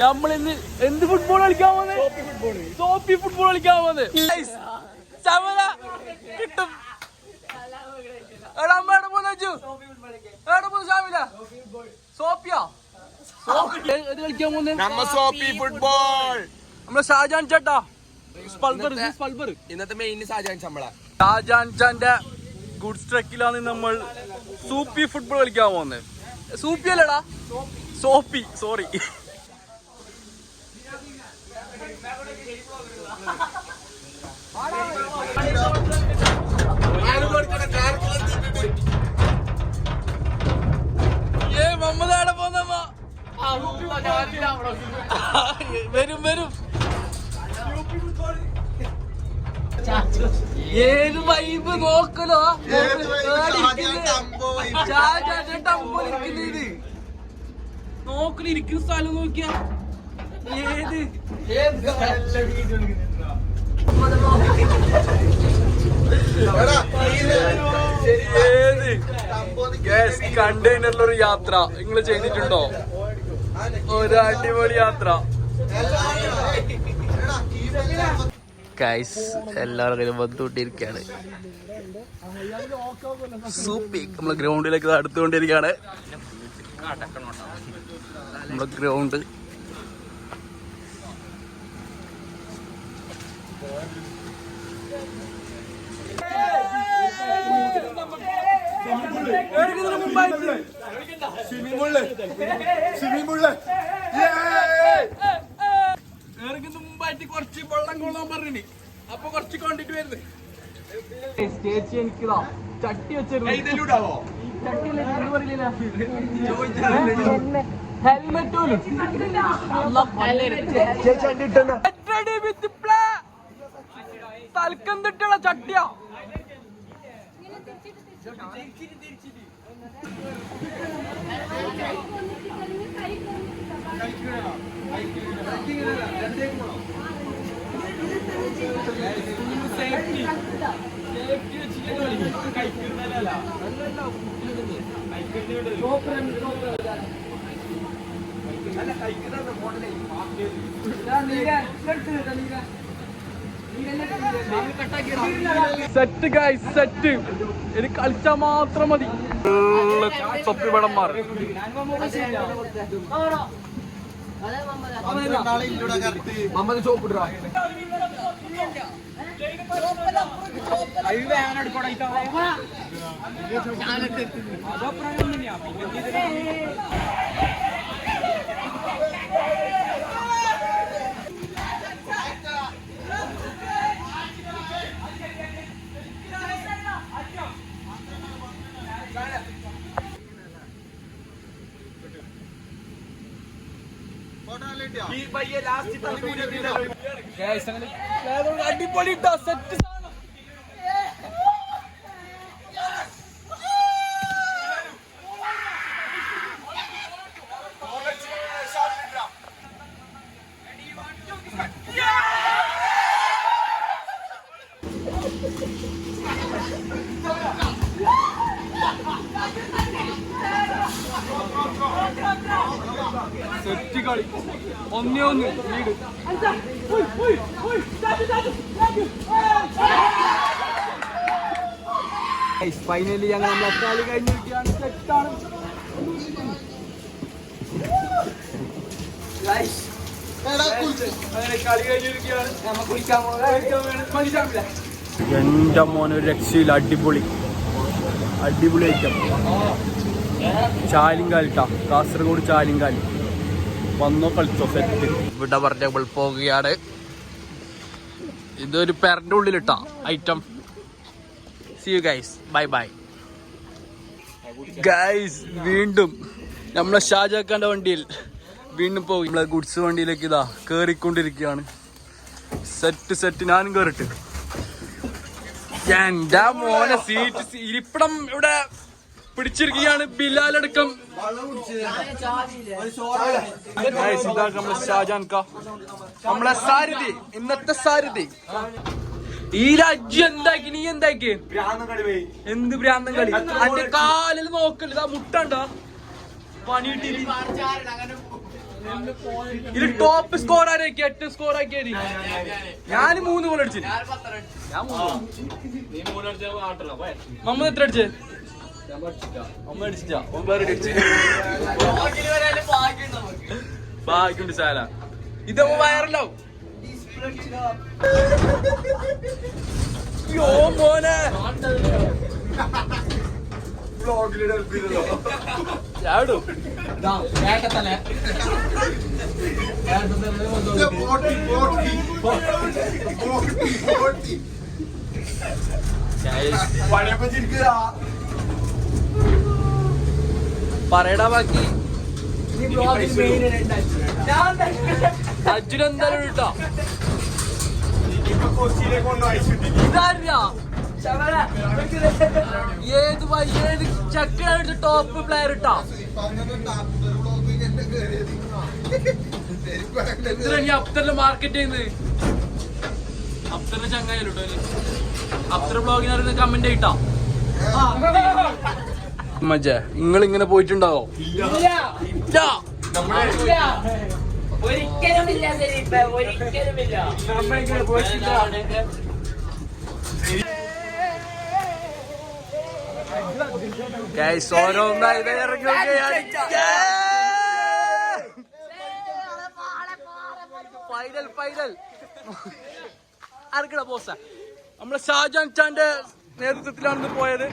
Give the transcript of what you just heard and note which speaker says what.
Speaker 1: നമ്മളിന്ന് എന്ത് ഫുട്ബോൾ കളിക്കാൻ പോകുന്നത്? സോപ്പി ഫുട്ബോൾ കളിക്കാൻ പോകുന്നത്. കിട്ടും. നമ്മളെ ഷാജാൻ ചേട്ടാ
Speaker 2: ഇന്നത്തെ മെയിൻ ഷാജാൻ ശമ്പള.
Speaker 1: ഷാജാൻ ചാന്റെ ഗുഡ്സ് ട്രക്കിലാണ് നമ്മൾ സൂപ്പി ഫുട്ബോൾ കളിക്കാൻ പോകുന്നത്. സൂപ്പി അല്ലടാ, സോപ്പി. സോറി. മമ്മദാടെ പോന്നമ്മ വരും വരും. ഏത് വൈബ് നോക്കലോ. നോക്കലിരിക്കുന്ന സ്ഥലം നോക്കിയാ ഏത് കണ്ടെയ്നറിലൊരു യാത്ര നിങ്ങൾ ചെയ്തിട്ടുണ്ടോ? ഒരു അടിപൊളി യാത്ര. ഗൈസ് എല്ലാവരും വന്നുകൊണ്ടിരിക്കുകയാണ്. സൂപ്പി നമ്മളെ ഗ്രൗണ്ടിലേക്ക് അടുത്തുകൊണ്ടിരിക്കുകയാണ്. നമ്മളെ ഗ്രൗണ്ട് മുമ്പായിട്ട് കുറച്ച് വെള്ളം കൊള്ളാൻ പറഞ്ഞു. അപ്പൊ കുറച്ച് കൊണ്ടിട്ട് വരുന്നത് ചേച്ചി എനിക്കിതാ ചട്ടി വെച്ചിരുന്നു. തൽക്കം തിട്ടുള്ള ചട്ടിയാ. Set guys, set. ഇത് കളിച്ചാ മാത്രം മതി. തൊപ്പി പടന്മാർ അടിപൊളി സെറ്റ്. സെറ്റ് കളി. 1-1 ലീഡ്. ഫൈനലി ഞങ്ങൾ നമ്മളെ കളി കഴിഞ്ഞിരിക്കുകയാണ്. സെറ്റാണ്. കളി കഴിഞ്ഞിരിക്കുകയാണ്. നമ്മൾ കുളിക്കാൻ പോകുന്നത്. എന്റെ മോനെ ഒരു രക്ഷയില്ല. അടിപൊളി അടിപൊളി ഐറ്റം. ചാലിങ്കാലിട്ടാ, കാസർഗോഡ് ചാലിങ്കാലി. വന്നോ കളിച്ചോ. സെറ്റ്. ഇവിടെ പറഞ്ഞ പോവുകയാണ്. ഇതൊരു പെരന്റെ ഉള്ളിലിട്ടാ item. See you guys, bye bye guys. വീണ്ടും നമ്മളെ ഷാജാക്കാന്റെ വണ്ടിയിൽ വീണ്ടും പോയി. നമ്മളെ ഗുഡ്സ് വണ്ടിയിലേക്ക് ഇതാ കേറിക്കൊണ്ടിരിക്കുകയാണ്. Set set. ഞാനും കേറിട്ട് എന്റെ മോനെ സീറ്റ് ഇരിപ്പിടം ഇവിടെ പിടിച്ചിരിക്കുകയാണ്. ബിലാലടക്കം നമ്മളെ ഷാജാൻ കാ, നമ്മളെ സാരഥി, ഇന്നത്തെ സാരഥി. ഈ രാജ്യം എന്താക്കി? നീ എന്താക്കി? എന്ത് ഭ്രാന്തം കളി? അന്റെ കാലിൽ നോക്കല്. മുട്ടണ്ട പണി കിട്ടി. ഇത് ടോപ്പ് സ്കോർ ആരൊക്കെ 8 സ്കോർ ആക്കിയത് ഞാൻ 3 ഗോൾ അടിച്ചു മമ്മ എത്ര അടിച്ചേ ബാക്കിയുണ്ട് സാല ഇത് വയറലാവും യോ മോനെ ചാടും പറയടാ ബാക്കി അർജുനെന്തായാലും ഇട്ടോ ഏത് ഏത് ചക്കനായിട്ട് ടോപ്പ് പ്ലെയർ ഇട്ടാ എത്ര ഇനി അഫ്തറിന്റെ മാർക്കറ്റ് ചെയ്യുന്നത് അഫ്തറിന്റെ ചങ്ങായാലും അഫ്തർ ബ്ലോഗിന് കമന്റ് ഇട്ടാ മജ നിങ്ങൾ ഇങ്ങനെ പോയിട്ടുണ്ടാവോ
Speaker 2: ഒരിക്കലുമില്ല ഒരിക്കലുമില്ല നമ്മളിങ്ങനെ പോയിട്ടില്ല
Speaker 1: ഫൈനൽ ഫൈനൽ ആർക്കടാ ബോസ നമ്മളെ ഷാജാൻ ഖാന്റെ നേതൃത്വത്തിലാണ് പോയത്.